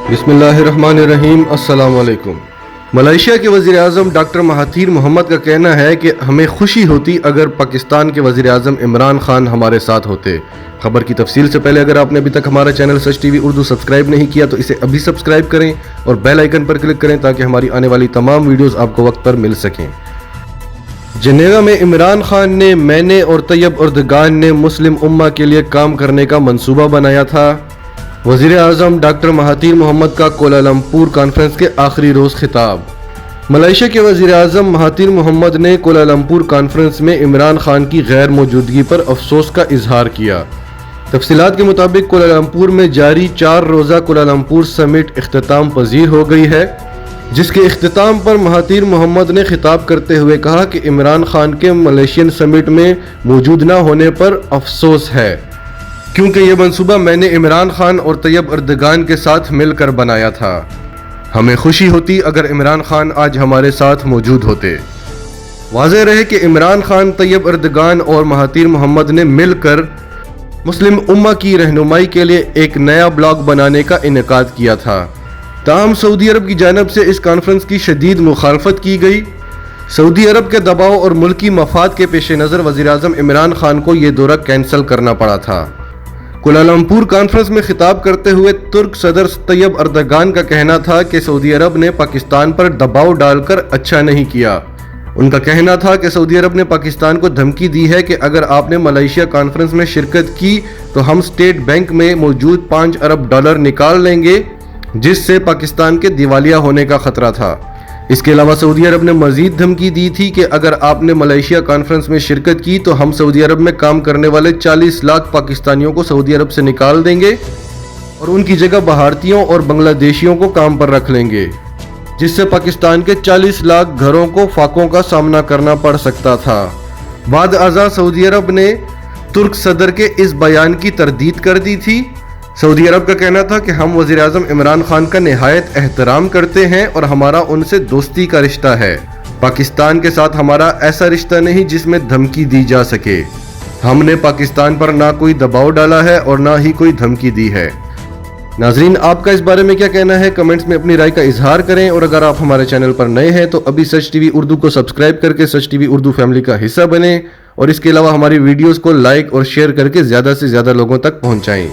बिस्मिल्लाहिर्रहमानिर्रहीम। अस्सलाम वालेकुम। मलेशिया के वज़ीर आज़म डॉक्टर महाथीर मोहम्मद का कहना है कि हमें खुशी होती अगर पाकिस्तान के वज़ीर आज़म इमरान खान हमारे साथ होते। खबर की तफसील से पहले अगर आपने अभी तक हमारा चैनल सच टीवी उर्दू सब्सक्राइब नहीं किया तो इसे अभी सब्सक्राइब करें और बेल आइकन पर क्लिक करें ताकि हमारी आने वाली तमाम वीडियोज़ आपको वक्त पर मिल सकें। जिनेवा में इमरान खान ने, मैंने और तैयब अर्दगान ने मुस्लिम उम्मा के लिए काम करने का मंसूबा बनाया था। वज़ीर आज़म डॉक्टर महाथीर मोहम्मद का कोलालमपुर कॉन्फ्रेंस के आखिरी रोज़ खिताब। मलेशिया के वज़ीर आज़म महाथीर मोहम्मद ने कोलालमपुर कॉन्फ्रेंस में इमरान खान की गैर मौजूदगी पर अफसोस का इजहार किया। तफसीलात के मुताबिक कोलालमपुर में जारी 4 रोज़ा कोलालमपुर समिट इख्तिताम पजीर हो गई है, जिसके इख्तिताम पर महाथीर मोहम्मद ने खिताब करते हुए कहा कि इमरान खान के मलेशियन समिट में मौजूद न होने पर अफसोस है, क्योंकि ये मंसूबा मैंने इमरान खान और तैयब अर्दगान के साथ मिलकर बनाया था। हमें खुशी होती अगर इमरान खान आज हमारे साथ मौजूद होते। वाज़ेह रहे कि इमरान खान, तैयब अर्दगान और महाथीर मोहम्मद ने मिलकर मुस्लिम उम्मा की रहनुमाई के लिए एक नया ब्लॉग बनाने का इनेकाद किया था। ताहम सऊदी अरब की जानिब से इस कॉन्फ्रेंस की शदीद मुखालफत की गई। सऊदी अरब के दबाव और मुल्की मफाद के पेश नज़र वज़ीर आज़म इमरान खान को यह दौरा कैंसिल करना पड़ा था। कोलालमपुर कॉन्फ्रेंस में खिताब करते हुए तुर्क सदर तैयब अर्दगान का कहना था कि सऊदी अरब ने पाकिस्तान पर दबाव डालकर अच्छा नहीं किया। उनका कहना था कि सऊदी अरब ने पाकिस्तान को धमकी दी है कि अगर आपने मलेशिया कॉन्फ्रेंस में शिरकत की तो हम स्टेट बैंक में मौजूद $5 अरब निकाल लेंगे, जिससे पाकिस्तान के दिवालिया होने का खतरा था। इसके अलावा सऊदी अरब ने मजीद धमकी दी थी कि अगर आपने मलेशिया कॉन्फ्रेंस में शिरकत की तो हम सऊदी अरब में काम करने वाले 40 लाख पाकिस्तानियों को सऊदी अरब से निकाल देंगे और उनकी जगह भारतीयों और बांग्लादेशियों को काम पर रख लेंगे, जिससे पाकिस्तान के 40 लाख घरों को फाकों का सामना करना पड़ सकता था। बाद अज़ा सऊदी अरब ने तुर्क सदर के इस बयान की तरदीद कर दी थी। सऊदी अरब का कहना था कि हम वज़ीर आज़म इमरान खान का निहायत एहतराम करते हैं और हमारा उनसे दोस्ती का रिश्ता है। पाकिस्तान के साथ हमारा ऐसा रिश्ता नहीं जिसमें धमकी दी जा सके। हमने पाकिस्तान पर ना कोई दबाव डाला है और ना ही कोई धमकी दी है। नाजरीन, आपका इस बारे में क्या कहना है? कमेंट्स में अपनी राय का इजहार करें और अगर आप हमारे चैनल पर नए हैं तो अभी सच टीवी उर्दू को सब्सक्राइब करके सच टीवी उर्दू फैमिली का हिस्सा बने और इसके अलावा हमारी वीडियोज़ को लाइक और शेयर करके ज़्यादा से ज़्यादा लोगों तक पहुँचाएँ।